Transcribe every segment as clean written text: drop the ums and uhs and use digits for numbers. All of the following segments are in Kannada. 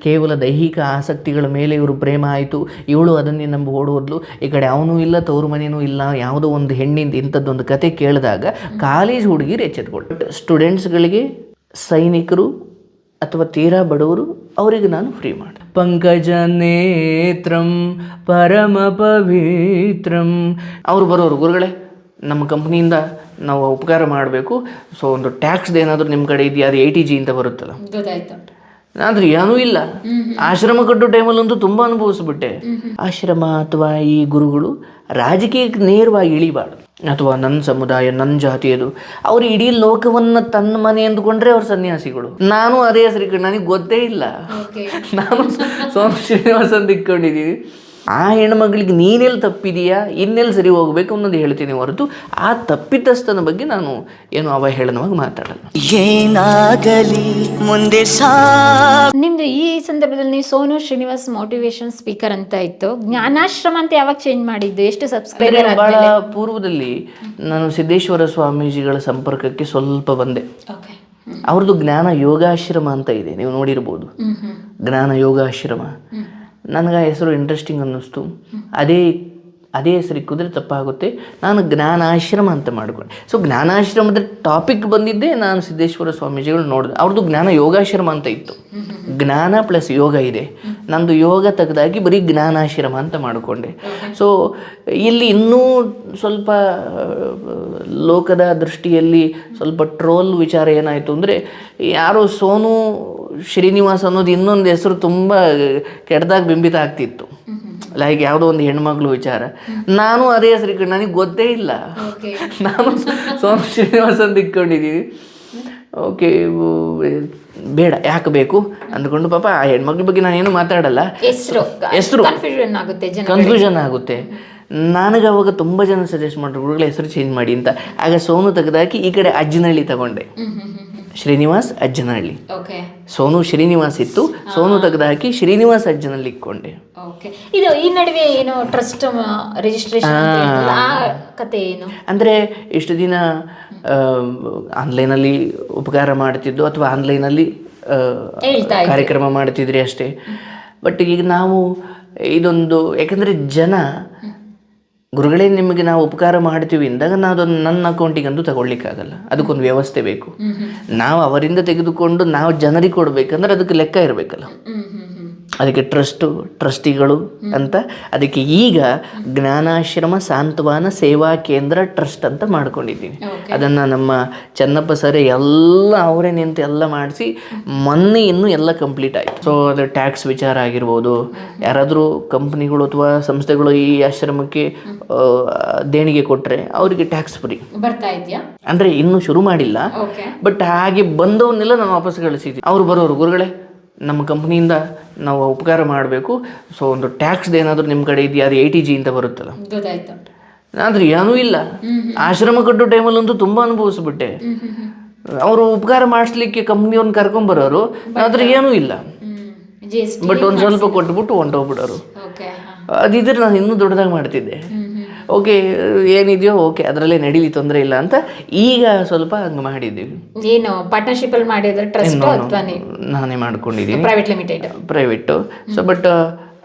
ಕೇವಲ ದೈಹಿಕ ಆಸಕ್ತಿಗಳ ಮೇಲೆ ಇವರು ಪ್ರೇಮ ಆಯಿತು, ಇವಳು ಅದನ್ನೇ ನಂಬಿ ಓಡೋದ್ಲು, ಈ ಕಡೆ ಅವನೂ ಇಲ್ಲ ತವರು ಮನೇನೂ ಇಲ್ಲ, ಯಾವುದೋ ಒಂದು ಹೆಣ್ಣಿಂದ ಇಂಥದ್ದೊಂದು ಕತೆ ಕೇಳಿದಾಗ ಕಾಲೇಜ್ ಹುಡುಗಿರು ಎಚ್ಚೆತ್ಕೊಳ್ತು. ಸ್ಟೂಡೆಂಟ್ಸ್ಗಳಿಗೆ, ಸೈನಿಕರು ಅಥವಾ ತೀರಾ ಬಡವರು ಅವರಿಗೆ ನಾನು ಫ್ರೀ ಮಾಡಿ. ಪಂಕಜ ನೇತ್ರಂ ಪರಮ ಪವಿತ್ರಂ. ಅವರು ಬರೋರು, ಗುರುಗಳೇ ನಮ್ಮ ಕಂಪ್ನಿಯಿಂದ ನಾವು ಉಪಕಾರ ಮಾಡಬೇಕು, ಸೊ ಒಂದು ಟ್ಯಾಕ್ಸ್ದು ಏನಾದರೂ ನಿಮ್ಮ ಕಡೆ ಇದೆಯಾ, ಅದು ATG ಅಂತ ಬರುತ್ತಲ್ಲ, ಆದರೆ ಏನೂ ಇಲ್ಲ. ಆಶ್ರಮ ಕಟ್ಟೋ ಟೈಮಲ್ಲಂತೂ ತುಂಬ ಅನುಭವಿಸ್ಬಿಟ್ಟೆ. ಆಶ್ರಮ ಅಥವಾ ಈ ಗುರುಗಳು ರಾಜಕೀಯಕ್ಕೆ ನೇರವಾಗಿ ಇಳಿಬಾರ್ದು, ಅಥವಾ ನನ್ನ ಸಮುದಾಯ ನನ್ನ ಜಾತಿಯದು, ಅವರು ಇಡೀ ಲೋಕವನ್ನು ತನ್ನ ಮನೆ ಅಂದ್ಕೊಂಡ್ರೆ ಅವ್ರ ಸನ್ಯಾಸಿಗಳು. ನಾನು ಅದೇ ಹೆಸರು, ನನಗೆ ಗೊತ್ತೇ ಇಲ್ಲ, ನಾನು ಸ್ವಾಮಿ ಶ್ರೀನಿವಾಸ ಅಂತ ಇಟ್ಕೊಂಡಿದ್ದೀನಿ. ಆ ಹೆಣ್ಮಗಳಿಗೆ ನೀನೆಲ್ಲಿ ತಪ್ಪಿದೆಯಾ, ಇನ್ನೆಲ್ಲಿ ಸರಿ ಹೋಗ್ಬೇಕು ಅನ್ನೋದು ಹೇಳ್ತೀನಿ ಹೊರತು ಆ ತಪ್ಪಿತಸ್ಥನ ಬಗ್ಗೆ ನಾನು ಏನು ಅವಹೇಳನವಾಗಿ ಮಾತಾಡಲ್ಲ. ಏನಾಗಲಿ ಮುಂದೆ ನಿಮ್ದು ಈ ಸಂದರ್ಭದಲ್ಲಿ ನೀವು ಸೋನು ಶ್ರೀನಿವಾಸ್ ಮೋಟಿವೇಶನ್ ಸ್ಪೀಕರ್ ಅಂತ ಇತ್ತು, ಜ್ಞಾನಾಶ್ರಮ ಅಂತ ಯಾವಾಗ ಚೇಂಜ್ ಮಾಡಿದ್ದು, ಎಷ್ಟು ಸಬ್ಸ್ಕ್ರೈಬರ್? ಬಹಳ ಪೂರ್ವದಲ್ಲಿ ನಾನು ಸಿದ್ದೇಶ್ವರ ಸ್ವಾಮೀಜಿಗಳ ಸಂಪರ್ಕಕ್ಕೆ ಸ್ವಲ್ಪ ಬಂದೆ. ಅವ್ರದ್ದು ಜ್ಞಾನ ಯೋಗಾಶ್ರಮ ಅಂತ ಇದೆ, ನೀವು ನೋಡಿರ್ಬೋದು, ಜ್ಞಾನ ಯೋಗಾಶ್ರಮ. ನನಗೆ ಆ ಹೆಸರು ಇಂಟ್ರೆಸ್ಟಿಂಗ್ ಅನ್ನಿಸ್ತು. ಅದೇ ಹೆಸರು ಇಕ್ಕಿದ್ರೆ ತಪ್ಪಾಗುತ್ತೆ, ನಾನು ಜ್ಞಾನಾಶ್ರಮ ಅಂತ ಮಾಡಿಕೊಂಡೆ. ಸೊ ಜ್ಞಾನಾಶ್ರಮದ ಟಾಪಿಕ್ ಬಂದಿದ್ದೆ ನಾನು ಸಿದ್ದೇಶ್ವರ ಸ್ವಾಮೀಜಿಗಳು ನೋಡಿದೆ. ಅವ್ರದ್ದು ಜ್ಞಾನ ಯೋಗಾಶ್ರಮ ಅಂತ ಇತ್ತು, ಜ್ಞಾನ ಪ್ಲಸ್ ಯೋಗ ಇದೆ. ನಂದು ಯೋಗ ತೆಗೆದಾಗಿ ಬರೀ ಜ್ಞಾನಾಶ್ರಮ ಅಂತ ಮಾಡಿಕೊಂಡೆ. ಸೊ ಇಲ್ಲಿ ಇನ್ನೂ ಸ್ವಲ್ಪ ಲೋಕದ ದೃಷ್ಟಿಯಲ್ಲಿ ಸ್ವಲ್ಪ ಟ್ರೋಲ್ ವಿಚಾರ ಏನಾಯಿತು ಅಂದರೆ, ಯಾರೋ ಸೋನು ಶ್ರೀನಿವಾಸ್ ಅನ್ನೋದು ಇನ್ನೊಂದು ಹೆಸರು ತುಂಬ ಕೆಟ್ಟದಾಗಿ ಬಿಂಬಿತ ಆಗ್ತಿತ್ತು. ಲೈಕ್ ಯಾವುದೋ ಒಂದು ಹೆಣ್ಮಗಳು ವಿಚಾರ, ನಾನು ಅದೇ ಹೆಸರು ನನಗೆ ಗೊತ್ತೇ ಇಲ್ಲ, ನಾನು ಸೋನು ಶ್ರೀನಿವಾಸ್ ಅಂತ ಇಟ್ಕೊಂಡಿದ್ದೀವಿ. ಓಕೆ, ಬೇಡ, ಯಾಕೆ ಬೇಕು ಅಂದ್ಕೊಂಡು ಪಾಪ ಆ ಹೆಣ್ಮಕ್ಳ ಬಗ್ಗೆ ನಾನೇನು ಮಾತಾಡಲ್ಲ, ಹೆಸರು ಕನ್ಫ್ಯೂಷನ್ ಆಗುತ್ತೆ. ನನಗೆ ಅವಾಗ ತುಂಬ ಜನ ಸಜೆಸ್ಟ್ ಮಾಡಿದ್ರು, ಗುರುಗಳ ಹೆಸರು ಚೇಂಜ್ ಮಾಡಿ ಅಂತ. ಆಗ ಸೋನು ತೆಗೆದಾಕಿ ಈ ಕಡೆ ಅಜ್ಜನಹಳ್ಳಿ ತಗೊಂಡೆ, ಶ್ರೀನಿವಾಸ್ ಅಜ್ಜನಹಳ್ಳಿ. ಸೋನು ಶ್ರೀನಿವಾಸ್ ಇತ್ತು, ಸೋನು ತೆಗೆದು ಹಾಕಿ ಶ್ರೀನಿವಾಸ್ ಅಜ್ಜನಲ್ಲಿ ಇಟ್ಕೊಂಡೆ. ಇದು ಈ ನಡುವೆ ಏನು ಟ್ರಸ್ಟ್ ರಿಜಿಸ್ಟ್ರೇಷನ್ ಕತೆ ಏನು ಅಂದರೆ, ಇಷ್ಟು ದಿನ ಆನ್ಲೈನಲ್ಲಿ ಉಪಕಾರ ಮಾಡ್ತಿದ್ದು ಅಥವಾ ಆನ್ಲೈನಲ್ಲಿ ಕಾರ್ಯಕ್ರಮ ಮಾಡ್ತಿದ್ರಿ ಅಷ್ಟೇ. ಬಟ್ ಈಗ ನಾವು ಇದೊಂದು, ಯಾಕಂದರೆ ಜನ ಗುರುಗಳೇ ನಿಮಗೆ ನಾವು ಉಪಕಾರ ಮಾಡ್ತೀವಿ ಅಂದಾಗ ನಾವು ಅದನ್ನು ನನ್ನ ಅಕೌಂಟಿಗಂತೂ ತಗೊಳ್ಳಿಕ್ಕಾಗಲ್ಲ, ಅದಕ್ಕೊಂದು ವ್ಯವಸ್ಥೆ ಬೇಕು. ನಾವು ಅವರಿಂದ ತೆಗೆದುಕೊಂಡು ನಾವು ಜನರಿಗೆ ಕೊಡಬೇಕಂದ್ರೆ ಅದಕ್ಕೆ ಲೆಕ್ಕ ಇರಬೇಕಲ್ಲ, ಅದಕ್ಕೆ ಟ್ರಸ್ಟಿಗಳು ಅಂತ. ಅದಕ್ಕೆ ಈಗ ಜ್ಞಾನಾಶ್ರಮ ಸಾಂತ್ವನ ಸೇವಾ ಕೇಂದ್ರ ಟ್ರಸ್ಟ್ ಅಂತ ಮಾಡ್ಕೊಂಡಿದ್ದೀವಿ. ಅದನ್ನು ನಮ್ಮ ಚೆನ್ನಪ್ಪ ಸರ್ ಎಲ್ಲ ಅವರೇ ನಿಂತು ಎಲ್ಲ ಮಾಡಿಸಿ ಮೊನ್ನೆ ಇನ್ನೂ ಎಲ್ಲ ಕಂಪ್ಲೀಟ್ ಆಯಿತು. ಸೊ ಅದು ಟ್ಯಾಕ್ಸ್ ವಿಚಾರ ಆಗಿರ್ಬೋದು, ಯಾರಾದರೂ ಕಂಪ್ನಿಗಳು ಅಥವಾ ಸಂಸ್ಥೆಗಳು ಈ ಆಶ್ರಮಕ್ಕೆ ದೇಣಿಗೆ ಕೊಟ್ಟರೆ ಅವರಿಗೆ ಟ್ಯಾಕ್ಸ್ ಫ್ರೀ ಬರ್ತಾ ಇದೆಯಾ. ಅಂದರೆ ಇನ್ನೂ ಶುರು ಮಾಡಿಲ್ಲ, ಬಟ್ ಹಾಗೆ ಬಂದವನ್ನೆಲ್ಲ ನಾನು ವಾಪಸ್ ಕಳಿಸಿದ್ವಿ. ಅವರು ಬರೋರು, ಗುರುಗಳೇ ನಮ್ಮ ಕಂಪ್ನಿಯಿಂದ ನಾವು ಉಪಕಾರ ಮಾಡಬೇಕು, ಸೊ ಒಂದು ಟ್ಯಾಕ್ಸ್ದು ಏನಾದರೂ ನಿಮ್ಮ ಕಡೆ ಇದೆಯಾ, ಅದು ATG ಅಂತ ಬರುತ್ತಲ್ಲ, ಆದರೆ ಏನೂ ಇಲ್ಲ. ಆಶ್ರಮ ಕಟ್ಟೋ ಟೈಮಲ್ಲಂತೂ ತುಂಬ ಅನುಭವಿಸ್ಬಿಟ್ಟೆ. ಅವರು ಉಪಕಾರ ಮಾಡಿಸ್ಲಿಕ್ಕೆ ಕಂಪ್ನಿಯವ್ರನ್ನ ಕರ್ಕೊಂಬರೋರು, ಆದರೆ ಏನೂ ಇಲ್ಲ, ಬಟ್ ಒಂದು ಸ್ವಲ್ಪ ಕೊಟ್ಬಿಟ್ಟು ಹೊಂಟೋಗ್ಬಿಡೋರು. ಅದಿದ್ರೆ ನಾನು ಇನ್ನೂ ದೊಡ್ಡದಾಗಿ ಮಾಡ್ತಿದ್ದೆ. ಓಕೆ, ಏನಿದೆಯೋ ಓಕೆ, ಅದರಲ್ಲೇ ನಡೀಲಿ, ತೊಂದರೆ ಇಲ್ಲ ಅಂತ ಈಗ ಸ್ವಲ್ಪ ಹಂಗೆ ಮಾಡಿದ್ದೀವಿ. ಏನು ಪಾರ್ಟ್ನರ್ಶಿಪ್ ಅಲ್ಲಿ ಮಾಡಿದ್ರೆ ಟ್ರಸ್ಟ್ ಅಥವಾ ನಾನೇ ಮಾಡ್ಕೊಂಡಿದ್ದೀನಿ, private limited, private. So but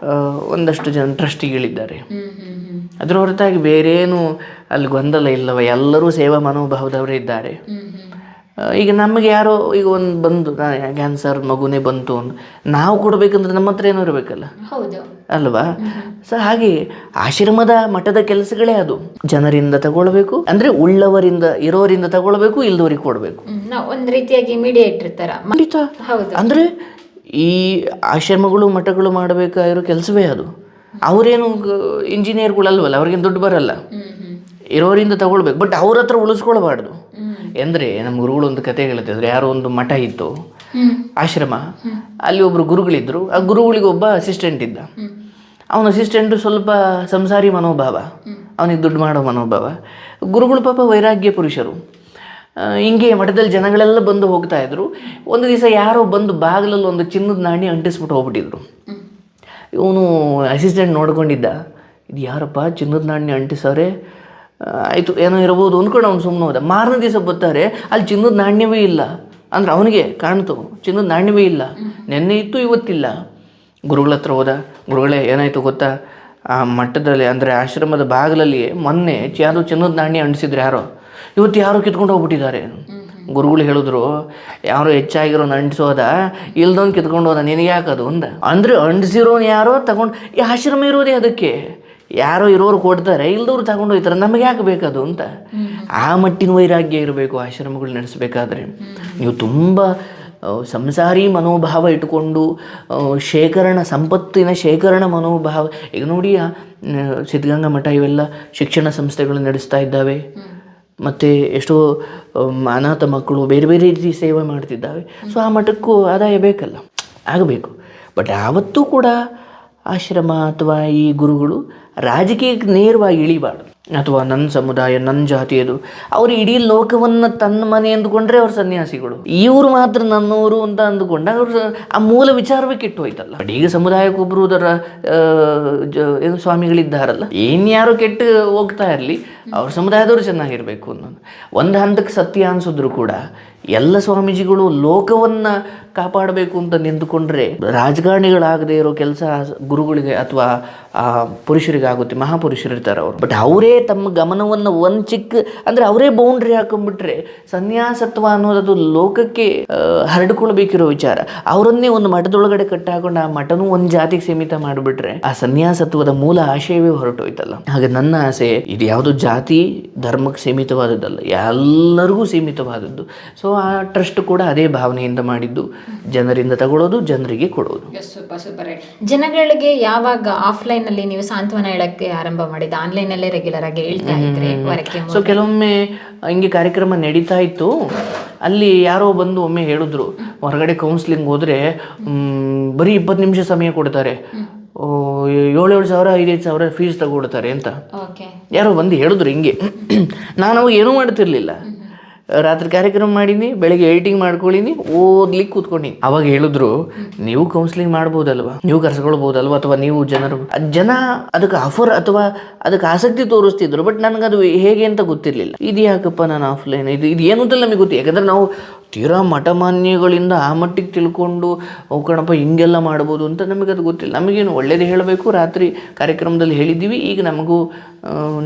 ಒಂದಷ್ಟು ಜನ ಟ್ರಸ್ಟಿಗಳಿದ್ದಾರೆ. ಅದರ ಹೊರತಾಗಿ ಬೇರೇನು ಅಲ್ಲಿ ಗೊಂದಲ ಇಲ್ಲವ, ಎಲ್ಲರೂ ಸೇವಾ ಮನೋಭಾವದವರೇ ಇದ್ದಾರೆ. ಈಗ ನಮಗೆ ಯಾರೋ ಈಗ ಒಂದು ಬಂದು ಕ್ಯಾನ್ಸರ್ ಮಗುನೇ ಬಂತು ಅಂತ ನಾವು ಕೊಡಬೇಕಂದ್ರೆ ನಮ್ಮ ಹತ್ರ ಏನೋ ಇರಬೇಕಲ್ಲ, ಅಲ್ವಾ? ಸೊ ಹಾಗೆ ಆಶ್ರಮದ ಮಠದ ಕೆಲಸಗಳೇ ಅದು, ಜನರಿಂದ ತಗೊಳ್ಬೇಕು, ಅಂದರೆ ಉಳ್ಳವರಿಂದ ಇರೋರಿಂದ ತಗೊಳ್ಬೇಕು, ಇಲ್ದವರಿಗೆ ಕೊಡಬೇಕು, ಒಂದು ರೀತಿಯಾಗಿ ಮೀಡಿಯೇಟರ್ ತರ. ಅಂದರೆ ಈ ಆಶ್ರಮಗಳು ಮಠಗಳು ಮಾಡಬೇಕಾಗಿರೋ ಕೆಲಸವೇ ಅದು. ಅವರೇನು ಇಂಜಿನಿಯರ್ಗಳಲ್ವಲ್ಲ, ಅವ್ರಿಗೇನು ದುಡ್ಡು ಬರಲ್ಲ, ಇರೋರಿಂದ ತಗೊಳ್ಬೇಕು, ಬಟ್ ಅವ್ರ ಹತ್ರ ಉಳಿಸ್ಕೊಳ್ಬಾರ್ದು. ಅಂದರೆ ನಮ್ಮ ಗುರುಗಳು ಒಂದು ಕತೆ ಹೇಳ್ತಿದ್ರು, ಯಾರೋ ಒಂದು ಮಠ ಇತ್ತು, ಆಶ್ರಮ, ಅಲ್ಲಿ ಒಬ್ಬರು ಗುರುಗಳಿದ್ರು. ಆ ಗುರುಗಳಿಗೆ ಒಬ್ಬ ಅಸಿಸ್ಟೆಂಟ್ ಇದ್ದ. ಅವನ ಅಸಿಸ್ಟೆಂಟು ಸ್ವಲ್ಪ ಸಂಸಾರಿ ಮನೋಭಾವ, ಅವನಿಗೆ ದುಡ್ಡು ಮಾಡೋ ಮನೋಭಾವ. ಗುರುಗಳು ಪಾಪ ವೈರಾಗ್ಯ ಪುರುಷರು. ಹಿಂಗೆ ಮಠದಲ್ಲಿ ಜನಗಳೆಲ್ಲ ಬಂದು ಹೋಗ್ತಾ ಇದ್ರು. ಒಂದು ದಿವಸ ಯಾರೋ ಬಂದು ಬಾಗಿಲಲ್ಲಿ ಒಂದು ಚಿನ್ನದ ನಾಣ್ಯ ಅಂಟಿಸ್ಬಿಟ್ಟು ಹೋಗ್ಬಿಟ್ಟಿದ್ರು. ಇವನು ಅಸಿಸ್ಟೆಂಟ್ ನೋಡ್ಕೊಂಡಿದ್ದ, ಇದು ಯಾರಪ್ಪ ಚಿನ್ನದ ನಾಣ್ಯ ಅಂಟಿಸೋರೆ, ಆಯಿತು ಏನೋ ಇರ್ಬೋದು ಅಂದ್ಕೊಂಡು ಅವ್ನು ಸುಮ್ಮನೆ ಹೋದ. ಮಾರನೇ ದಿವಸ ಬರ್ತಾರೆ, ಅಲ್ಲಿ ಚಿನ್ನದ ನಾಣ್ಯವೇ ಇಲ್ಲ. ಅಂದ್ರೆ ಅವನಿಗೆ ಕಾಣ್ತು ಚಿನ್ನದ ನಾಣ್ಯವೇ ಇಲ್ಲ, ನೆನ್ನೆ ಇತ್ತು ಇವತ್ತಿಲ್ಲ. ಗುರುಗಳ ಹತ್ರ ಹೋದ, ಗುರುಗಳೇ ಏನಾಯಿತು ಗೊತ್ತಾ, ಆ ಮಠದಲ್ಲಿ ಅಂದರೆ ಆಶ್ರಮದ ಬಾಗಿಲಲ್ಲಿ ಮೊನ್ನೆ ಯಾರು ಚಿನ್ನದ ನಾಣ್ಯ ಅಂಟಿಸಿದ್ರು ಯಾರೋ, ಇವತ್ತು ಯಾರೋ ಕಿತ್ಕೊಂಡು ಹೋಗ್ಬಿಟ್ಟಿದ್ದಾರೆ. ಗುರುಗಳು ಹೇಳಿದ್ರು, ಯಾರೋ ಹೆಚ್ಚಾಗಿರೋ ಅಂಟಿಸೋದ, ಇಲ್ದೊಂದು ಕಿತ್ಕೊಂಡು ಹೋದ, ನಿನಗೆ ಯಾಕದು ಅಂದ. ಅಂದರೆ ಅಂಟಿಸಿರೋನು ಯಾರೋ ತಗೊಂಡು, ಈ ಆಶ್ರಮ ಇರೋದೇ ಅದಕ್ಕೆ, ಯಾರೋ ಇರೋರು ಕೊಡ್ತಾರೆ, ಇಲ್ದವ್ರು ತಗೊಂಡು ಹೋಗ್ತಾರೆ, ನಮಗೆ ಯಾಕೆ ಬೇಕದು ಅಂತ. ಆ ಮಟ್ಟಿನ ವೈರಾಗ್ಯ ಇರಬೇಕು ಆಶ್ರಮಗಳು ನಡೆಸಬೇಕಾದ್ರೆ. ನೀವು ತುಂಬ ಸಂಸಾರಿ ಮನೋಭಾವ ಇಟ್ಟುಕೊಂಡು ಸಂಪತ್ತಿನ ಶೇಖರಣ ಮನೋಭಾವ, ಈಗ ನೋಡಿ ಸಿದ್ಧಗಂಗಾ ಮಠ ಇವೆಲ್ಲ ಶಿಕ್ಷಣ ಸಂಸ್ಥೆಗಳು ನಡೆಸ್ತಾ ಇದ್ದಾವೆ, ಮತ್ತು ಎಷ್ಟೋ ಅನಾಥ ಮಕ್ಕಳು ಬೇರೆ ಬೇರೆ ರೀತಿ ಸೇವೆ ಮಾಡ್ತಿದ್ದಾವೆ. ಸೊ ಆ ಮಠಕ್ಕೂ ಆದಾಯ ಬೇಕಲ್ಲ, ಆಗಬೇಕು. ಬಟ್ ಯಾವತ್ತೂ ಕೂಡ ಆಶ್ರಮ ಅಥವಾ ಈ ಗುರುಗಳು ರಾಜಕೀಯಕ್ಕೆ ನೇರವಾಗಿ ಇಳಿಬಾರ್ದು. ಅಥವಾ ನನ್ನ ಸಮುದಾಯ, ನನ್ನ ಜಾತಿಯದು, ಅವರು ಇಡೀ ಲೋಕವನ್ನು ತನ್ನ ಮನೆ ಅಂದುಕೊಂಡ್ರೆ ಅವ್ರ ಸನ್ಯಾಸಿಗಳು, ಇವರು ಮಾತ್ರ ನನ್ನವರು ಅಂತ ಅಂದುಕೊಂಡಾಗ ಅವ್ರು ಆ ಮೂಲ ವಿಚಾರವೇ ಕೆಟ್ಟು ಹೋಯ್ತಲ್ಲ. ಬಟ್ ಈಗ ಸಮುದಾಯಕ್ಕೊಬ್ಬರು ಏನು ಸ್ವಾಮಿಗಳಿದ್ದಾರಲ್ಲ, ಏನ್ಯಾರು ಕೆಟ್ಟು ಹೋಗ್ತಾ ಇರಲಿ, ಅವ್ರ ಸಮುದಾಯದವರು ಚೆನ್ನಾಗಿರಬೇಕು ಅನ್ನೋದು ಒಂದು ಹಂತಕ್ಕೆ ಸತ್ಯ ಅನಿಸಿದ್ರು ಕೂಡ ಎಲ್ಲ ಸ್ವಾಮೀಜಿಗಳು ಲೋಕವನ್ನು ಕಾಪಾಡಬೇಕು ಅಂತ ನಿಂತುಕೊಂಡ್ರೆ ರಾಜಕಾರಣಿಗಳಾಗದೇ ಇರೋ ಕೆಲಸ ಗುರುಗಳಿಗೆ ಅಥವಾ ಆ ಪುರುಷರಿಗಾಗುತ್ತೆ. ಮಹಾಪುರುಷರಿರ್ತಾರೆ ಅವರು, ಬಟ್ ಅವರೇ ತಮ್ಮ ಗಮನವನ್ನು ಒಂದು ಚಿಕ್ಕ ಅಂದರೆ ಅವರೇ ಬೌಂಡ್ರಿ ಹಾಕೊಂಡ್ಬಿಟ್ರೆ ಸನ್ಯಾಸತ್ವ ಅನ್ನೋದು ಲೋಕಕ್ಕೆ ಹರಡ್ಕೊಳ್ಬೇಕಿರೋ ವಿಚಾರ. ಅವರನ್ನೇ ಒಂದು ಮಠದೊಳಗಡೆ ಕಟ್ಟಾಕೊಂಡು ಆ ಮಠನೂ ಒಂದು ಜಾತಿಗೆ ಸೀಮಿತ ಮಾಡಿಬಿಟ್ರೆ ಆ ಸನ್ಯಾಸತ್ವದ ಮೂಲ ಆಶಯವೇ ಹೊರಟೋಯ್ತಲ್ಲ. ಹಾಗೆ ನನ್ನ ಆಸೆ ಇದು ಯಾವುದೋ ಜಾತಿ ಧರ್ಮಕ್ಕೆ ಸೀಮಿತವಾದದ್ದಲ್ಲ, ಎಲ್ಲರಿಗೂ ಸೀಮಿತವಾದದ್ದು. ಸೊ ಆ ಟ್ರಸ್ಟ್ ಕೂಡ ಅದೇ ಭಾವನೆಯಿಂದ ಮಾಡಿದ್ದು, ಜನರಿಂದ ತಗೊಳ್ಳೋದು, ಜನರಿಗೆ ಕೊಡೋದು. ಸೂಪರ್. ಜನಗಳಿಗೆ ಯಾವಾಗ ಆಫ್ಲೈನ್ ಅಲ್ಲಿ ನೀವು ಸಾಂತ್ವನ ಹೇಳಕ್ಕೆ ಆರಂಭ ಮಾಡಿದ, ಆನ್ಲೈನ್ ಅಲ್ಲೇ ರೆಗ್ಯುಲರ್ ಆಗಿ ಹೇಳ್ತಾ ಇದ್ರೆ? ಸೊ ಕೆಲವೊಮ್ಮೆ ಹಿಂಗೆ ಕಾರ್ಯಕ್ರಮ ನಡೀತಾ ಇತ್ತು, ಅಲ್ಲಿ ಯಾರೋ ಬಂದು ಒಮ್ಮೆ ಹೇಳಿದ್ರು, ಹೊರಗಡೆ ಕೌನ್ಸಿಲಿಂಗ್ ಹೋದ್ರೆ ಬರೀ 20 ನಿಮಿಷ ಸಮಯ ಕೊಡ್ತಾರೆ, 7,000 5,000 ಫೀಸ್ ತಗೊಳ್ತಾರೆ ಅಂತ ಯಾರೋ ಬಂದು ಹೇಳಿದ್ರು. ಹಿಂಗೆ ನಾನು ಅವಾಗ ಏನೂ ಮಾಡ್ತಿರ್ಲಿಲ್ಲ, ರಾತ್ರಿ ಕಾರ್ಯಕ್ರಮ ಮಾಡೀನಿ, ಬೆಳಗ್ಗೆ ಎಡಿಟಿಂಗ್ ಮಾಡ್ಕೊಳ್ಳೀನಿ, ಓದ್ಲಿಕ್ಕೆ ಕೂತ್ಕೊಂಡಿ. ಅವಾಗ ಹೇಳಿದ್ರು, ನೀವು ಕೌನ್ಸಿಲಿಂಗ್ ಮಾಡ್ಬೋದಲ್ವಾ, ನೀವು ಕರ್ಸ್ಕೊಳ್ಬೋದಲ್ವ, ಅಥವಾ ನೀವು ಜನ ಅದಕ್ಕೆ ಆಫರ್ ಅಥವಾ ಅದಕ್ಕೆ ಆಸಕ್ತಿ ತೋರಿಸ್ತಿದ್ರು. ಬಟ್ ನನಗದು ಹೇಗೆ ಅಂತ ಗೊತ್ತಿರಲಿಲ್ಲ. ಇದು ಯಾಕಪ್ಪ ನಾನು ಆಫ್ಲೈನ್ ಇದು ಏನು ಅಂತ ನಮಗೆ ಗೊತ್ತು. ಯಾಕಂದರೆ ನಾವು ತೀರಾ ಮಠಮಾನ್ಯಗಳಿಂದ ಆ ಮಟ್ಟಿಗೆ ತಿಳ್ಕೊಂಡು ಕಣಪ್ಪ ಹಿಂಗೆಲ್ಲ ಮಾಡ್ಬೋದು ಅಂತ ನಮಗದು ಗೊತ್ತಿಲ್ಲ. ನಮಗೇನು ಒಳ್ಳೇದು ಹೇಳಬೇಕು, ರಾತ್ರಿ ಕಾರ್ಯಕ್ರಮದಲ್ಲಿ ಹೇಳಿದ್ದೀವಿ, ಈಗ ನಮಗೂ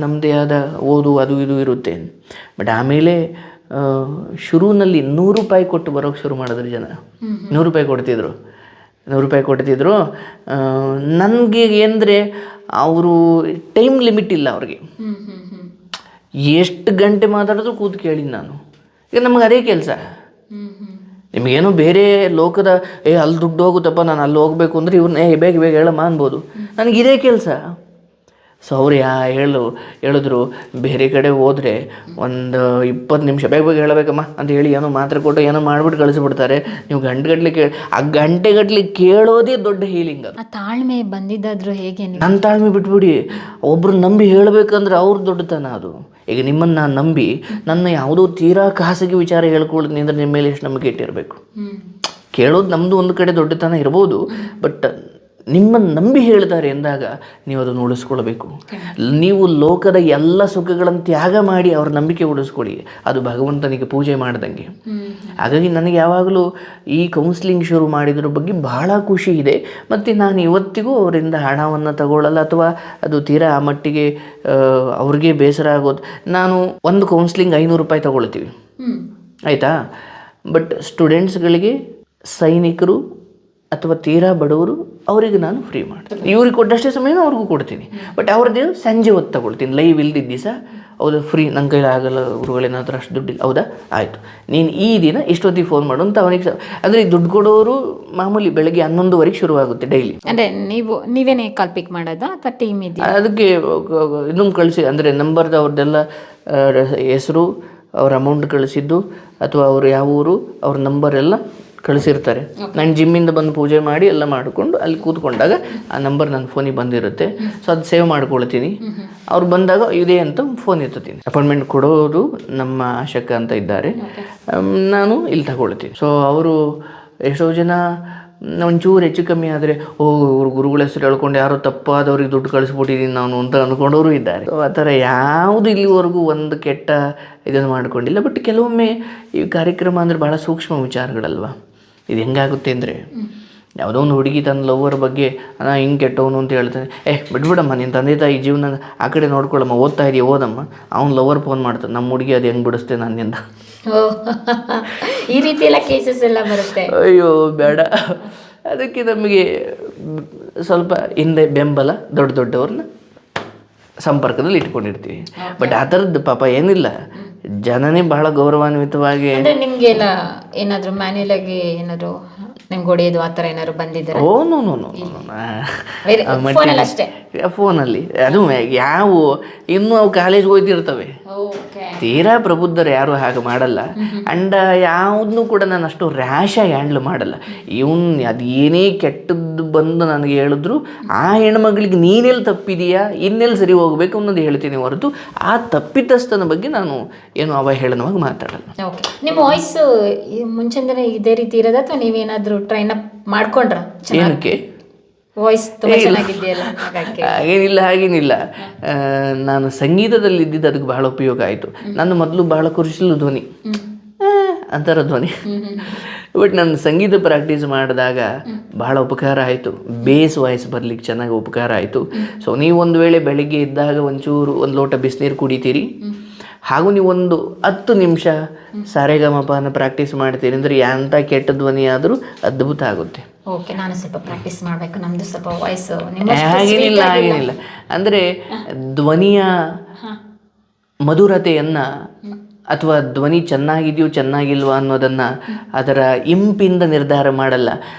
ನಮ್ಮದೇ ಆದ ಓದು ಅದು ಇದು ಇರುತ್ತೆ. ಬಟ್ ಆಮೇಲೆ ಶುರುವಿನಲ್ಲಿ 100 ರೂಪಾಯಿ ಕೊಟ್ಟು ಬರೋಕ್ಕೆ ಶುರು ಮಾಡಿದ್ರು ಜನ. 100 ರೂಪಾಯಿ ಕೊಡ್ತಿದ್ರು, 100 ರೂಪಾಯಿ ಕೊಡ್ತಿದ್ರು. ನನಗೆ ಏನಂದರೆ ಅವರು ಟೈಮ್ ಲಿಮಿಟ್ ಇಲ್ಲ ಅವ್ರಿಗೆ, ಎಷ್ಟು ಗಂಟೆ ಮಾತಾಡಿದ್ರು ಕೂತು ಕೇಳಿ ನಾನು. ಈಗ ನಮಗೆ ಅದೇ ಕೆಲಸ. ನಿಮಗೇನು ಬೇರೆ ಲೋಕದ ಅಲ್ಲಿ ದುಡ್ಡು ಹೋಗುತ್ತಪ್ಪ ನಾನು ಅಲ್ಲಿ ಹೋಗಬೇಕು ಅಂದರೆ ಇವ್ರನ್ನ ಬೇಗ ಬೇಗ ಹೇಳಮ್ಮ ಅನ್ಬೋದು. ನನಗಿದೇ ಕೆಲಸ. ಸೊ ಅವ್ರು ಹೇಳಿದ್ರು, ಬೇರೆ ಕಡೆ ಹೋದರೆ ಒಂದು 20 ನಿಮಿಷ ಬೇಗ ಬೇಗ ಹೇಳಬೇಕಮ್ಮ ಅಂತ ಹೇಳಿ ಏನೋ ಮಾತ್ರೆ ಕೊಟ್ಟು ಏನೋ ಮಾಡಿಬಿಟ್ಟು ಕಳಿಸ್ಬಿಡ್ತಾರೆ. ನೀವು ಗಂಟೆಗಟ್ಟಲೆ ಆ ಗಂಟೆಗಟ್ಟಲೆ ಕೇಳೋದೇ ದೊಡ್ಡ ಹೀಲಿಂಗ್. ಆ ತಾಳ್ಮೆ ಬಂದಿದ್ದಾದ್ರೂ ಹೇಗೆ? ನನ್ನ ತಾಳ್ಮೆ ಬಿಟ್ಬಿಡಿ, ಒಬ್ರು ನಂಬಿ ಹೇಳಬೇಕಂದ್ರೆ ಅವ್ರ ದೊಡ್ಡತನ ಅದು. ಈಗ ನಿಮ್ಮನ್ನು ನಾನು ನಂಬಿ ನನ್ನ ಯಾವುದೋ ತೀರಾ ಖಾಸಗಿ ವಿಚಾರ ಹೇಳ್ಕೊಳ್ತೀನಿ ಅಂದರೆ ನಿಮ್ಮ ಮೇಲೆ ಎಷ್ಟು ನಂಬಿಕೆ ಇಟ್ಟಿರಬೇಕು. ಕೇಳೋದು ನಮ್ಮದು ಒಂದು ಕಡೆ ದೊಡ್ಡತನ ಇರ್ಬೋದು, ಬಟ್ ನಿಮ್ಮನ್ನು ನಂಬಿ ಹೇಳ್ತಾರೆ ಎಂದಾಗ ನೀವು ಅದನ್ನು ಉಳಿಸ್ಕೊಳ್ಬೇಕು. ನೀವು ಲೋಕದ ಎಲ್ಲ ಸುಖಗಳನ್ನು ತ್ಯಾಗ ಮಾಡಿ ಅವ್ರ ನಂಬಿಕೆ ಉಳಿಸ್ಕೊಳ್ಳಿ, ಅದು ಭಗವಂತನಿಗೆ ಪೂಜೆ ಮಾಡ್ದಂಗೆ. ಹಾಗಾಗಿ ನನಗೆ ಯಾವಾಗಲೂ ಈ ಕೌನ್ಸಿಲಿಂಗ್ ಶುರು ಮಾಡಿದ್ರ ಬಗ್ಗೆ ಬಹಳ ಖುಷಿ ಇದೆ. ಮತ್ತು ನಾನು ಇವತ್ತಿಗೂ ಅವರಿಂದ ಹಣವನ್ನು ತಗೊಳ್ಳಲ್ಲ, ಅಥವಾ ಅದು ತೀರಾ ಆ ಮಟ್ಟಿಗೆ ಅವ್ರಿಗೆ ಬೇಸರ ಆಗೋದು. ನಾನು ಒಂದು ಕೌನ್ಸಿಲಿಂಗ್ 500 ರೂಪಾಯಿ ತಗೊಳ್ತೀವಿ, ಆಯಿತಾ. ಬಟ್ ಸ್ಟೂಡೆಂಟ್ಸ್ಗಳಿಗೆ, ಸೈನಿಕರು ಅಥವಾ ತೀರಾ ಬಡವರು ಅವರಿಗೆ ನಾನು ಫ್ರೀ ಮಾಡ್ತೀನಿ. ಇವ್ರಿಗೆ ಕೊಟ್ಟಷ್ಟೇ ಸಮಯ ಅವ್ರಿಗೂ ಕೊಡ್ತೀನಿ. ಬಟ್ ಅವ್ರದ್ದು ಸಂಜೆ ಹೊತ್ತು ತಗೊಳ್ತೀನಿ, ಲೈವ್ ಇಲ್ದಿದ್ದ ದಿವಸ. ಹೌದಾ, ಫ್ರೀ, ನನ್ನ ಕೈಲಿ ಆಗಲ್ಲ ಗುರುಗಳೇನ ಹತ್ರ ಅಷ್ಟು ದುಡ್ಡಿಲ್ಲ. ಹೌದಾ, ಆಯಿತು, ನೀನು ಈ ದಿನ ಇಷ್ಟೊತ್ತಿಗೆ ಫೋನ್ ಮಾಡು ಅಂತ ಅವನಿಗೆ. ಅಂದರೆ ದುಡ್ಡು ಕೊಡೋರು ಮಾಮೂಲಿ ಬೆಳಗ್ಗೆ 11:00 ಶುರುವಾಗುತ್ತೆ ಡೈಲಿ. ಅಂದರೆ ನೀವೇನೇ ಕಾಲ್ ಪಿಕ್ ಮಾಡೋದಾ ಅಥವಾ ಟೀಮ್ ಇದೆಯಾ? ಅದಕ್ಕೆ ಇನ್ನೊಂದು ಕಳಿಸಿ, ಅಂದರೆ ನಂಬರ್ದು ಅವ್ರದ್ದೆಲ್ಲ ಹೆಸರು, ಅವ್ರ ಅಮೌಂಟ್ ಕಳಿಸಿದ್ದು, ಅಥವಾ ಅವರು ಯಾವ ಊರು, ಅವ್ರ ನಂಬರ್ ಎಲ್ಲ ಕಳಿಸಿರ್ತಾರೆ. ನಾನು ಜಿಮ್ಮಿಂದ ಬಂದು ಪೂಜೆ ಮಾಡಿ ಎಲ್ಲ ಮಾಡಿಕೊಂಡು ಅಲ್ಲಿ ಕೂತ್ಕೊಂಡಾಗ ಆ ನಂಬರ್ ನನ್ನ ಫೋನಿಗೆ ಬಂದಿರುತ್ತೆ. ಸೊ ಅದು ಸೇವ್ ಮಾಡ್ಕೊಳ್ತೀನಿ. ಅವ್ರು ಬಂದಾಗ ಇದೆ ಅಂತ ಫೋನ್ ಎತ್ತುತ್ತೀನಿ. ಅಪಾಯಿಂಟ್ಮೆಂಟ್ ಕೊಡೋದು ನಮ್ಮ ಆಶಕ ಅಂತ ಇದ್ದಾರೆ, ನಾನು ಇಲ್ಲಿ ತಗೊಳ್ತೀನಿ. ಸೊ ಅವರು ಎಷ್ಟೋ ಜನ ಒಂಚೂರು ಹೆಚ್ಚು ಕಮ್ಮಿ ಆದರೆ ಇವ್ರು ಗುರುಗಳ ಹೆಸರು ಹೇಳ್ಕೊಂಡು ಯಾರೋ ತಪ್ಪಾದವ್ರಿಗೆ ದುಡ್ಡು ಕಳಿಸ್ಬಿಟ್ಟಿದ್ದೀನಿ ನಾನು ಅಂತ ಅಂದ್ಕೊಂಡವರು ಇದ್ದಾರೆ. ಆ ಥರ ಯಾವುದು ಇಲ್ಲಿವರೆಗೂ ಒಂದು ಕೆಟ್ಟ ಇದನ್ನು ಮಾಡ್ಕೊಂಡಿಲ್ಲ. ಬಟ್ ಕೆಲವೊಮ್ಮೆ ಈ ಕಾರ್ಯಕ್ರಮ ಅಂದರೆ ಭಾಳ ಸೂಕ್ಷ್ಮ ವಿಚಾರಗಳಲ್ವ. ಇದು ಹೆಂಗಾಗುತ್ತೆ ಅಂದರೆ, ಯಾವುದೋ ಒಂದು ಹುಡುಗಿ ತನ್ನ ಲವರ್ ಬಗ್ಗೆ ನಾನು ಹಿಂಗೆ ಕೆಟ್ಟವನು ಅಂತ ಹೇಳ್ತಾನೆ, ಬಿಡ್ಬಿಡಮ್ಮ ನಿನ್ನ ತಂದೆ ತಾಯಿ ಜೀವನ ಆ ಕಡೆ ನೋಡ್ಕೊಳ್ಳಮ್ಮ, ಓದ್ತಾ ಇದೆಯಾ ಓದಮ್ಮ. ಅವ್ನು ಲವರ್ ಫೋನ್ ಮಾಡ್ತಾನೆ, ನಮ್ಮ ಹುಡುಗಿ ಅದು ಹೆಂಗೆ ಬಿಡಿಸ್ತೆ ನನ್ನಿಂದ. ಈ ರೀತಿ ಎಲ್ಲ ಕೇಸಸ್ ಎಲ್ಲ ಬರುತ್ತೆ. ಅಯ್ಯೋ ಬೇಡ. ಅದಕ್ಕೆ ನಮಗೆ ಸ್ವಲ್ಪ ಹಿಂದೆ ಬೆಂಬಲ ದೊಡ್ಡವ್ರನ್ನ ಸಂಪರ್ಕದಲ್ಲಿ ಇಟ್ಕೊಂಡಿರ್ತೀವಿ. ಬಟ್ ಆ ಥರದ್ದು ಪಾಪ ಏನಿಲ್ಲ, ಜನನೇ ಬಹಳ ಗೌರವಾನ್ವಿತವಾಗಿ. ನಿಮಗೆಲ್ಲ ಏನಾದರೂ ಮ್ಯಾನ್ಯಲ್ ಆಗಿ ಏನಾದರೂ ನಿಮ್ಗೆ ಹೊಡೆಯೋದು ಆ ಥರ ಏನಾದ್ರು ಬಂದಿದ್ದಾರೆ? ಓ ನೋ ಫೋನಲ್ಲಿ ಅದು ಯಾವ ಇನ್ನೂ ಅವು ಕಾಲೇಜ್ಗೆ ಹೋಗ್ತಿರ್ತವೆ. ತೀರಾ ಪ್ರಬುದ್ಧರು ಯಾರು ಹಾಗೆ ಮಾಡಲ್ಲ. ಆ್ಯಂಡ್ ಯಾವುದನ್ನು ಕೂಡ ನಾನು ಅಷ್ಟು ರ್ಯಾಶಾಗಿ ಹ್ಯಾಂಡ್ಲ್ ಮಾಡಲ್ಲ. ಅದು ಏನೇ ಕೆಟ್ಟದ್ದು ಬಂದು ನನಗೆ ಹೇಳಿದ್ರು ಆ ಹೆಣ್ಮಗಳಿಗೆ ನೀನೆಲ್ಲಿ ತಪ್ಪಿದೆಯಾ, ಇನ್ನೆಲ್ಲಿ ಸರಿ ಹೋಗಬೇಕು ಅನ್ನೋದು ಹೇಳ್ತೀನಿ ಹೊರತು ಆ ತಪ್ಪಿತಸ್ಥನ ಬಗ್ಗೆ ನಾನು ಏನು ಅವಹೇಳನವಾಗಿ ಮಾತಾಡಲ್ಲ. ಓಕೆ, ನಿಮ್ಮ ವಾಯ್ಸ್ ಮುಂಚೆಂದನೇ ಇದೇ ರೀತಿ ಇರೋದ ಅಥವಾ ನೀವೇನಾದರೂ ಟ್ರೈನ್ ಅಪ್ ಮಾಡ್ಕೊಂಡ್ರ? ಏನಕ್ಕೆ ವಾಯ್ಸ್ ತುಂಬ ಚೆನ್ನಾಗಿದೆಯಲ್ಲ? ಹಾಗೇನಿಲ್ಲ. ನಾನು ಸಂಗೀತದಲ್ಲಿ ಇದ್ದಿದ್ದು ಅದಕ್ಕೆ ಬಹಳ ಉಪಯೋಗ ಆಯಿತು. ನನ್ನ ಮೊದಲು ಬಹಳ ಕುರ್ಚಿಲು ಧ್ವನಿ, ಅಂತರ ಧ್ವನಿ. ಬಟ್ ನಾನು ಸಂಗೀತ ಪ್ರಾಕ್ಟೀಸ್ ಮಾಡಿದಾಗ ಬಹಳ ಉಪಕಾರ ಆಯಿತು. ಬೇಸ್ ವಾಯ್ಸ್ ಬರ್ಲಿಕ್ಕೆ ಚೆನ್ನಾಗಿ ಉಪಕಾರ ಆಯಿತು. ಸೊ ನೀವು ಒಂದು ವೇಳೆ ಬೆಳಿಗ್ಗೆ ಇದ್ದಾಗ ಒಂದು ಲೋಟ ಬಿಸಿನೀರು ಕುಡಿತೀರಿ, ಹಾಗೂ ನೀವು ಒಂದು 10 ನಿಮಿಷ ಸಾರೆಗಮಪನ ಪ್ರಾಕ್ಟೀಸ್ ಮಾಡ್ತೀರಿ ಅಂದರೆ ಎಂಥ ಕೆಟ್ಟ ಧ್ವನಿ ಆದರೂ ಅದ್ಭುತ ಆಗುತ್ತೆ. ಓಕೆ, ನಾನು ಸ್ವಲ್ಪ ಪ್ರಾಕ್ಟೀಸ್ ಮಾಡಬೇಕು. ನಮ್ಮದು ಸ್ವಲ್ಪ ವಾಯ್ಸ್ ಹಾಗೇನಿಲ್ಲ. ಅಂದರೆ ಧ್ವನಿಯ ಮಧುರತೆಯನ್ನು ಅಥವಾ ಧ್ವನಿ ಚೆನ್ನಾಗಿದೆಯೋ ಚೆನ್ನಾಗಿಲ್ವಾ ಅನ್ನೋದನ್ನು ಅದರ ಇಂಪಿಂದ ನಿರ್ಧಾರ ಮಾಡಲ್ಲ.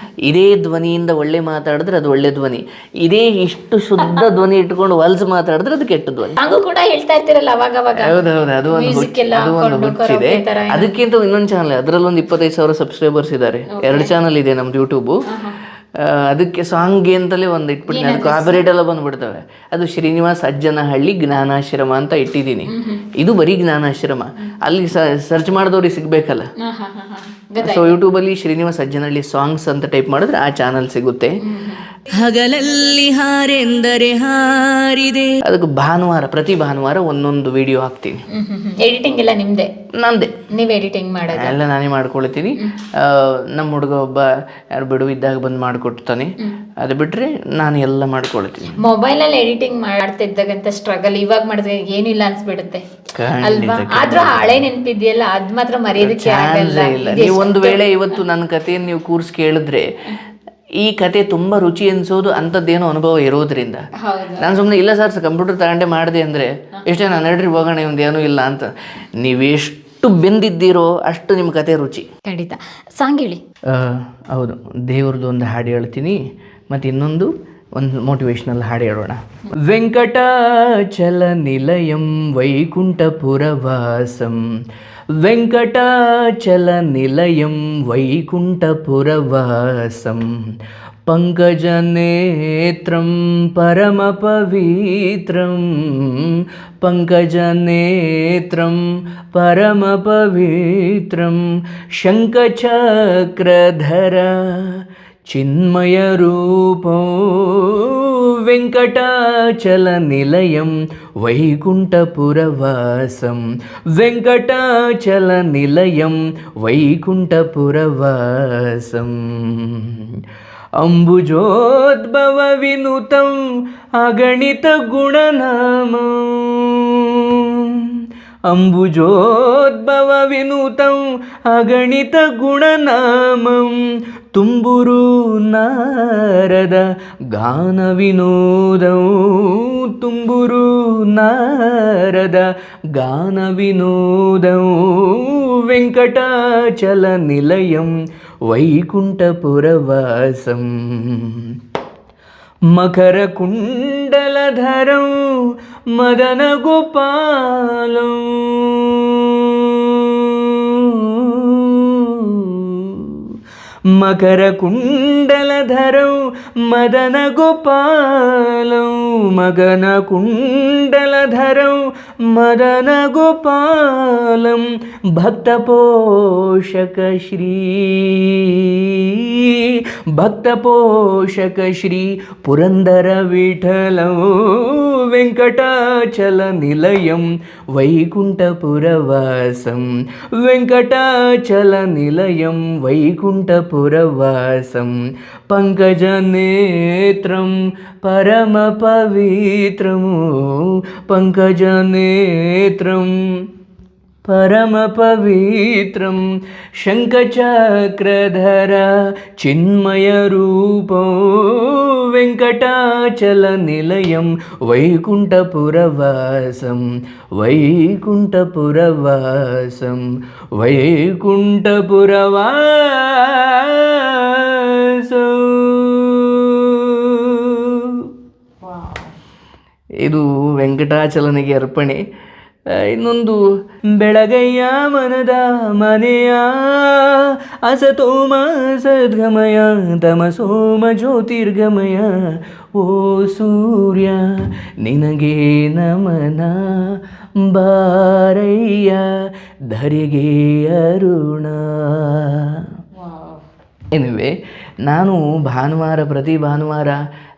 ಇದೇ ಧ್ವನಿಯಿಂದ ಒಳ್ಳೆ ಮಾತಾಡಿದ್ರೆ ಅದು ಒಳ್ಳೆ ಧ್ವನಿ, ಇದೇ ಇಷ್ಟು ಶುದ್ಧ ಧ್ವನಿ ಇಟ್ಕೊಂಡು ಹೊಲ್ಸ್ ಮಾತಾಡಿದ್ರೆ ಅದು ಕೆಟ್ಟ ಧ್ವನಿ. ಕೂಡ ಹೇಳ್ತಾ ಇರ್ತೀರಲ್ಲ ಅವಾಗವಾಗ. ಹೌದೌದು, ಅದು ಒಂದು ಹುಚ್ಚಿದೆ. ಅದಕ್ಕಿಂತ ಇನ್ನೊಂದು ಚಾನಲ್, ಅದರಲ್ಲಿ ಒಂದು 25,000 ಸಬ್ಸ್ಕ್ರೈಬರ್ಸ್ ಇದ್ದಾರೆ. 2 ಚಾನಲ್ ಇದೆ ನಮ್ದು ಯೂಟ್ಯೂಬು. ಅದಕ್ಕೆ ಸಾಂಗ್ ಅಂತಲೇ ಒಂದು ಇಟ್ಬಿಟ್ಟು ಅದು ಕಾಪಿರೈಟ್ ಎಲ್ಲ ಬಂದ್ಬಿಡ್ತವೆ. ಅದು ಶ್ರೀನಿವಾಸ್ ಅಜ್ಜನಹಳ್ಳಿ ಜ್ಞಾನಾಶ್ರಮ ಅಂತ ಇಟ್ಟಿದ್ದೀನಿ. ಇದು ಬರೀ ಜ್ಞಾನಾಶ್ರಮ. ಅಲ್ಲಿ ಸರ್ಚ್ ಮಾಡಿದವ್ರಿಗೆ ಸಿಗಬೇಕಲ್ಲ. ಸೊ ಯೂಟ್ಯೂಬಲ್ಲಿ ಶ್ರೀನಿವಾಸ್ ಅಜ್ಜನಹಳ್ಳಿ ಸಾಂಗ್ಸ್ ಅಂತ ಟೈಪ್ ಮಾಡಿದ್ರೆ ಆ ಚಾನಲ್ ಸಿಗುತ್ತೆ. ಹಗಲಲ್ಲಿ ಹಾರೆಂದರೆ ಹಾರಿದೆ. ಅದಕ್ಕೆ ಪ್ರತಿ ಭಾನುವಾರ ಒಂದೊಂದು ವಿಡಿಯೋ ಹಾಕ್ತೀನಿ. ಎಡಿಟಿಂಗ್ ಎಲ್ಲ ನಿಮ್ದೆ? ನಂದೇ. ನೀವು ಎಡಿಟಿಂಗ್ ಮಾಡೋದು? ಎಲ್ಲ ನಾನೇ ಮಾಡ್ಕೊಳ್ತೀನಿ. ನಮ್ಮ ಹುಡುಗ ಒಬ್ಬ ಯಾರು ಬಿಡುವು ಇದ್ದಾಗ ಬಂದು ಮಾಡಿಕೊಡ್ತಾನೆ. ಅದು ಬಿಟ್ಟರೆ ನಾನು ಎಲ್ಲ ಮಾಡ್ಕೊಳ್ತೀನಿ. ಮೊಬೈಲಲ್ಲಿ ಎಡಿಟಿಂಗ್ ಮಾಡ್ತಿದ್ದಾಗಂತ ಸ್ಟ್ರಗಲ್ ಇವಾಗ ಮಾಡಿದ್ರೆ ಏನಿಲ್ಲ ಅನ್ಸ್ಬಿಡುತ್ತೆ ಅಲ್ವಾ? ಆದ್ರೂ ಹಳೆ ನೆನಪಿದೆಯಲ್ಲ, ಅದ್ ಮಾತ್ರ ಮರೆಯೋದಕ್ಕೆ ಆಗಲ್ಲ. ನೀವು ಒಂದು ವೇಳೆ ಇವತ್ತು ನನ್ನ ಕಥೆಯನ್ನು ನೀವು ಕೂರ್ಸಿ ಕೇಳಿದ್ರೆ ಈ ಕತೆ ತುಂಬ ರುಚಿ ಅನ್ಸೋದು ಅಂಥದ್ದೇನೋ ಅನುಭವ ಇರೋದ್ರಿಂದ ನಾನು ಸುಮ್ಮನೆ ಇಲ್ಲ ಸರ್ ಕಂಪ್ಯೂಟರ್ ತಗೊಂಡೆ ಮಾಡಿದೆ ಅಂದರೆ ಎಷ್ಟೇ ನಾನು ನಡ್ರಿ ಹೋಗೋಣ ಏನೂ ಇಲ್ಲ ಅಂತ. ನೀವೆಷ್ಟು ಬೆಂದಿದ್ದೀರೋ ಅಷ್ಟು ನಿಮ್ಮ ಕತೆ ರುಚಿ. ಖಂಡಿತ. ಸಾಂಗ್ ಹೇಳಿ. ಹೌದು, ದೇವ್ರದ್ದು ಒಂದು ಹಾಡು ಹೇಳ್ತೀನಿ, ಮತ್ತು ಇನ್ನೊಂದು ಮೋಟಿವೇಶ್ನಲ್ ಹಾಡು ಹೇಳೋಣ. ವೆಂಕಟಾಚಲ ನಿಲಯಂ ವೈಕುಂಠಪುರವಾಸಂ, ವೆಂಕಟಾಚಲ ನಿಲಯಂ ವೈಕುಂಠಪುರವಾಸಂ, ಪಂಕಜನೇತ್ರಂ ಪರಮ ಪವಿತ್ರಂ, ಪಂಕಜನೇತ್ರಂ ಪರಮ ಪವಿತ್ರಂ, ಶಂಖಚಕ್ರಧರ ಚಿನ್ಮಯ ರೂಪೋ, ವೆಂಕಟಾಚಲ ನಿಲಯಂ ವೈಕುಂಠಪುರವಾಸಂ, ವೆಂಕಟಾಚಲ ನಿಲಯಂ ವೈಕುಂಠಪುರವಾಸಂ, ಅಂಬುಜೋದ್ಭವ ವಿನುತಂ ಅಗಣಿತ ಗುಣನಾಮಂ, ಅಂಬುಜೋದ್ಭವ ವಿನುತಂ ಅಗಣಿತ ಗುಣನಾಮಂ, ತುಂಬುರು ನಾರದ ಗಾನ ವಿನೋದಂ, ತುಂಬುರು ನಾರದ ಗಾನ ವಿನೋದಂ, ವೆಂಕಟಾಚಲ ನಿಲಯಂ ವೈಕುಂಠಪುರವಾಸಂ, ಮಕರ ಕುಂಡಲಧರಂ ಮದನ ಗೋಪಾಲಂ, ಮಕರ ಕುಂಡಲಧರೌ ಮದನ ಗೋಪಾಲಂ ಮಗನ ಕುಂಡಲಧರೌ ಮದನ ಗೋಪಾಲಂ ಭಕ್ತ ಪೋಷಕ ಶ್ರೀ ಪುರಂದರ ವಿಠಲಂ ವೆಂಕಟಾಚಲ ನಿಲಯಂ ವೈಕುಂಠಪುರವಾಸಂ ವೆಂಕಟಾಚಲ ನಿಲಯಂ ವೈಕುಂಠಪುರವಾಸಂ ಪಂಕಜನೇತ್ರಂ ಪರಮ ಪವಿತ್ರಂ ಪಂಕಜನೇತ್ರಂ ಪರಮ ಪವಿತ್ರಂ ಶಂಖಚಕ್ರಧರ ಚಿನ್ಮಯ ರೂಪಂ ವೆಂಕಟಾಚಲ ನಿಲಯಂ ವೈಕುಂಠಪುರವಾಸಂ ವೈಕುಂಠಪುರವಾಸಂ ವೈಕುಂಠಪುರವಾಸಂ. ಇದು ವೆಂಕಟಾಚಲನಿಗೆ ಅರ್ಪಣೆ. ಇನ್ನೊಂದು ಬೆಳಗಯ್ಯ ಮನದ ಮನೆಯ ಅಸತೋಮ ಸದ್ಗಮಯ ತಮಸೋಮ ಜ್ಯೋತಿರ್ಗಮಯ ಓ ಸೂರ್ಯ ನಿನಗೆ ನಮನ ಬಾರಯ್ಯ ಧರೆಗೆ ಅರುಣ. ಎನಿವೆ ನಾನು ಪ್ರತಿ ಭಾನುವಾರ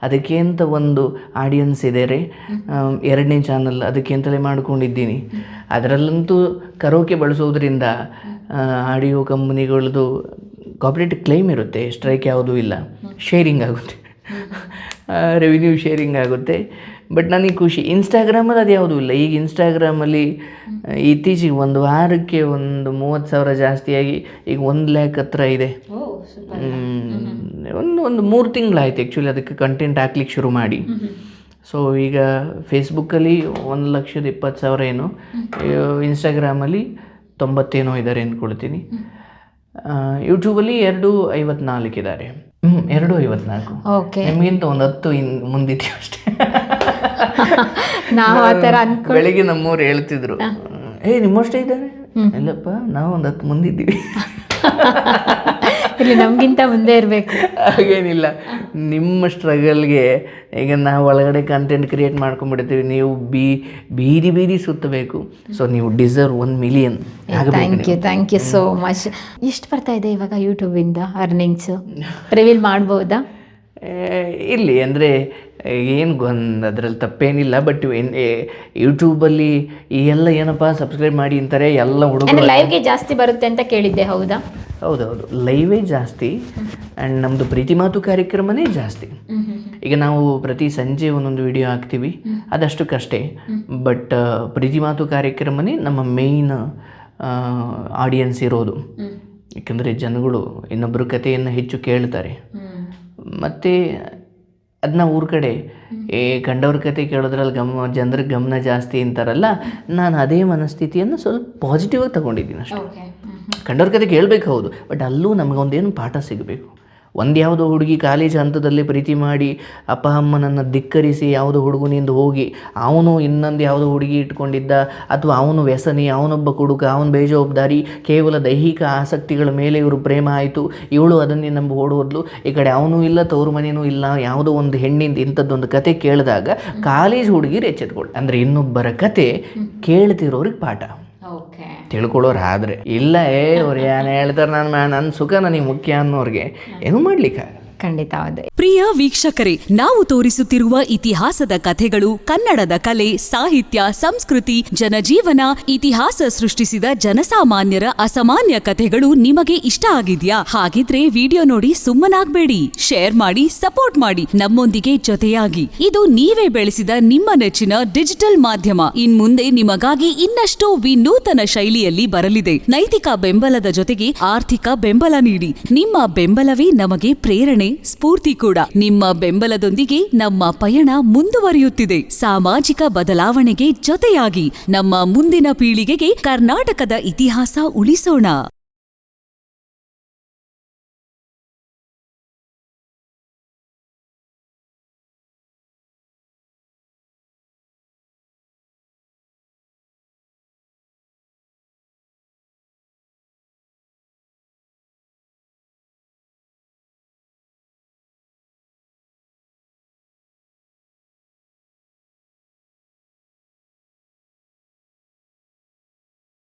ಅದಕ್ಕೆ ಅಂತ ಒಂದು ಆಡಿಯನ್ಸ್ ಇದೆ ರೀ, 2ನೇ ಚಾನಲ್ ಅದಕ್ಕೆ ಅಂತಲೇ ಮಾಡ್ಕೊಂಡಿದ್ದೀನಿ. ಅದರಲ್ಲಂತೂ ಕರೋಕೆ ಬಳಸೋದ್ರಿಂದ ಆಡಿಯೋ ಕಂಪ್ನಿಗಳದ್ದು ಕಾಪರೇಟ್ ಕ್ಲೈಮ್ ಇರುತ್ತೆ, ಸ್ಟ್ರೈಕ್ ಯಾವುದೂ ಇಲ್ಲ, ಶೇರಿಂಗ್ ಆಗುತ್ತೆ, ರೆವಿನ್ಯೂ ಶೇರಿಂಗ್ ಆಗುತ್ತೆ. ಬಟ್ ನನಗೆ ಖುಷಿ. ಇನ್ಸ್ಟಾಗ್ರಾಮಲ್ಲಿ ಅದು ಯಾವುದೂ ಇಲ್ಲ. ಈಗ ಇನ್ಸ್ಟಾಗ್ರಾಮಲ್ಲಿ ಇತ್ತೀಚೆಗೆ ಒಂದು ವಾರಕ್ಕೆ ಒಂದು 30,000 ಜಾಸ್ತಿಯಾಗಿ ಈಗ 1 ಲ್ಯಾಕ್ ಹತ್ರ ಇದೆ. ಒಂದು 3 ತಿಂಗಳಾಯ್ತು ಆ್ಯಕ್ಚುಲಿ ಅದಕ್ಕೆ ಕಂಟೆಂಟ್ ಹಾಕ್ಲಿಕ್ಕೆ ಶುರು ಮಾಡಿ. ಸೊ ಈಗ ಫೇಸ್ಬುಕ್ಕಲ್ಲಿ 1,20,000 ಏನೋ, ಇನ್ಸ್ಟಾಗ್ರಾಮಲ್ಲಿ 90 ಏನೋ ಇದ್ದಾರೆ ಅಂದ್ಕೊಳ್ತೀನಿ. ಯೂಟ್ಯೂಬಲ್ಲಿ 254 ಇದ್ದಾರೆ. 254. ನಿಮಗಿಂತ ಒಂದು 10 ಮುಂದಿದ್ದೀವಿ ಅಷ್ಟೇ. ನಾವು ಆ ಥರ ಬೆಳಿಗ್ಗೆ ನಮ್ಮವ್ರು ಹೇಳ್ತಿದ್ರು, ನಿಮ್ಮಷ್ಟೇ ಇದ್ದಾರೆ. ಇಲ್ಲಪ್ಪ, ನಾವು ಒಂದು 10 ಮುಂದಿದ್ದೀವಿ. ಇಲ್ಲಿ ನಮಗಿಂತ ಮುಂದೆ ಇರಬೇಕು ಹಾಗೇನಿಲ್ಲ. ನಿಮ್ಮ ಸ್ಟ್ರಗಲ್ಗೆ ಈಗ ನಾವು ಒಳಗಡೆ ಕಂಟೆಂಟ್ ಕ್ರಿಯೇಟ್ ಮಾಡ್ಕೊಂಡ್ಬಿಡ್ತೀವಿ, ನೀವು ಬೀದಿ ಸುತ್ತಬೇಕು. ಸೊ ನೀವು deserve 1 million. Thank you so much. ಎಷ್ಟು ಬರ್ತಾ ಇದೆ ಇವಾಗ ಯೂಟ್ಯೂಬಿಂದ ಅರ್ನಿಂಗ್ಸು? ರಿವೀಲ್ ಮಾಡ್ಬೋದಾ? ಇಲ್ಲಿ ಅಂದರೆ ಏನು ಅದರಲ್ಲಿ ತಪ್ಪೇನಿಲ್ಲ. ಬಟ್ ಯೂಟ್ಯೂಬಲ್ಲಿ ಈ ಎಲ್ಲ ಏನಪ್ಪ ಸಬ್ಸ್ಕ್ರೈಬ್ ಮಾಡಿ ಅಂತಾರೆ ಎಲ್ಲ ಹುಡುಗರು. ಲೈವ್ಗೆ ಜಾಸ್ತಿ ಬರುತ್ತೆ ಅಂತ ಕೇಳಿದ್ದೆ, ಹೌದಾ? ಹೌದೌದು, ಲೈವೇ ಜಾಸ್ತಿ. ಆ್ಯಂಡ್ ನಮ್ಮದು ಪ್ರೀತಿ ಮಾತು ಕಾರ್ಯಕ್ರಮನೇ ಜಾಸ್ತಿ. ಈಗ ನಾವು ಪ್ರತಿ ಸಂಜೆ ಒಂದೊಂದು ವಿಡಿಯೋ ಹಾಕ್ತೀವಿ, ಅದಷ್ಟಕ್ಕಷ್ಟೇ. ಬಟ್ ಪ್ರೀತಿ ಮಾತು ಕಾರ್ಯಕ್ರಮನೇ ನಮ್ಮ ಮೇಯ್ನ್ ಆಡಿಯನ್ಸ್ ಇರೋದು. ಏಕೆಂದರೆ ಜನಗಳು ಇನ್ನೊಬ್ಬರ ಕಥೆಯನ್ನು ಹೆಚ್ಚು ಕೇಳ್ತಾರೆ. ಮತ್ತು ಅದನ್ನ ಊರ ಕಡೆ ಕಂಡವ್ರ ಕತೆ ಕೇಳೋದ್ರಲ್ಲಿ ಜನರಿಗೆ ಗಮನ ಜಾಸ್ತಿ ಅಂತಾರಲ್ಲ, ನಾನು ಅದೇ ಮನಸ್ಥಿತಿಯನ್ನು ಸ್ವಲ್ಪ ಪಾಸಿಟಿವ್ ಆಗಿ ತಗೊಂಡಿದ್ದೀನಿ ಅಷ್ಟೇ. ಕಂಡವ್ರ ಕತೆ ಕೇಳಬೇಕು, ಹೌದು, ಬಟ್ ಅಲ್ಲೂ ನಮಗೊಂದೇನು ಪಾಠ ಸಿಗಬೇಕು. ಯಾವುದೋ ಹುಡುಗಿ ಕಾಲೇಜ್ ಹಂತದಲ್ಲಿ ಪ್ರೀತಿ ಮಾಡಿ ಅಪ್ಪ ಅಮ್ಮನನ್ನು ಧಿಕ್ಕರಿಸಿ ಯಾವುದೋ ಹುಡುಗನಿಂದ ಹೋಗಿ ಅವನು ಇನ್ನೊಂದು ಯಾವುದೋ ಹುಡುಗಿ ಇಟ್ಕೊಂಡಿದ್ದ, ಅಥವಾ ಅವನು ವ್ಯಸನಿ, ಅವನೊಬ್ಬ ಕುಡುಕ, ಅವನು ಬೇಜವಾಬ್ದಾರಿ, ಕೇವಲ ದೈಹಿಕ ಆಸಕ್ತಿಗಳ ಮೇಲೆ ಇವರು ಪ್ರೇಮ ಆಯಿತು, ಇವಳು ಅದನ್ನೇ ನಂಬಿ ಓಡೋದ್ಲು, ಈ ಕಡೆ ಅವನೂ ಇಲ್ಲ, ತವ್ರ ಮನೆಯೂ ಇಲ್ಲ, ಯಾವುದೋ ಒಂದು ಹೆಣ್ಣಿಂದ ಇಂಥದ್ದೊಂದು ಕತೆ ಕೇಳಿದಾಗ ಕಾಲೇಜ್ ಹುಡುಗಿರು ಎಚ್ಚೆತ್ಕೊಳ್ಳಿ. ಅಂದರೆ ಇನ್ನೊಬ್ಬರ ಕತೆ ಕೇಳ್ತಿರೋರಿಗೆ ಪಾಠ ತಿಳ್ಕೊಳ್ಳೋರು. ಆದರೆ ಇಲ್ಲ ಅವ್ರು ಏನು ಹೇಳ್ತಾರೆ, ನನ್ನ ಸುಖ ನನಗೆ ಮುಖ್ಯ ಅನ್ನೋರಿಗೆ ಏನೂ ಮಾಡ್ಲಿಕ್ಕೆ ಖಂಡಿತ. ಪ್ರಿಯ ವೀಕ್ಷಕರೇ, ನಾವು ತೋರಿಸುತ್ತಿರುವ ಇತಿಹಾಸದ ಕಥೆಗಳು ಕನ್ನಡದ ಕಲೆ, ಸಾಹಿತ್ಯ, ಸಂಸ್ಕೃತಿ, ಜನಜೀವನ, ಇತಿಹಾಸ ಸೃಷ್ಟಿಸಿದ ಜನಸಾಮಾನ್ಯರ ಅಸಾಮಾನ್ಯ ಕಥೆಗಳು ನಿಮಗೆ ಇಷ್ಟ ಆಗಿದ್ಯಾ? ಹಾಗಿದ್ರೆ ವಿಡಿಯೋ ನೋಡಿ ಸುಮ್ಮನಾಗ್ಬೇಡಿ, ಶೇರ್ ಮಾಡಿ, ಸಪೋರ್ಟ್ ಮಾಡಿ, ನಮ್ಮೊಂದಿಗೆ ಜೊತೆಯಾಗಿ. ಇದು ನೀವೇ ಬೆಳೆಸಿದ ನಿಮ್ಮ ನೆಚ್ಚಿನ ಡಿಜಿಟಲ್ ಮಾಧ್ಯಮ. ಇನ್ಮುಂದೆ ನಿಮಗಾಗಿ ಇನ್ನಷ್ಟು ವಿನೂತನ ಶೈಲಿಯಲ್ಲಿ ಬರಲಿದೆ. ನೈತಿಕ ಬೆಂಬಲದ ಜೊತೆಗೆ ಆರ್ಥಿಕ ಬೆಂಬಲ ನೀಡಿ. ನಿಮ್ಮ ಬೆಂಬಲವೇ ನಮಗೆ ಪ್ರೇರಣೆ, ಸ್ಫೂರ್ತಿ ಕೂಡ. ನಿಮ್ಮ ಬೆಂಬಲದೊಂದಿಗೆ ನಮ್ಮ ಪಯಣ ಮುಂದುವರಿಯುತ್ತಿದೆ. ಸಾಮಾಜಿಕ ಬದಲಾವಣೆಗೆ ಜೊತೆಯಾಗಿ ನಮ್ಮ ಮುಂದಿನ ಪೀಳಿಗೆಗೆ ಕರ್ನಾಟಕದ ಇತಿಹಾಸ ಉಳಿಸೋಣ.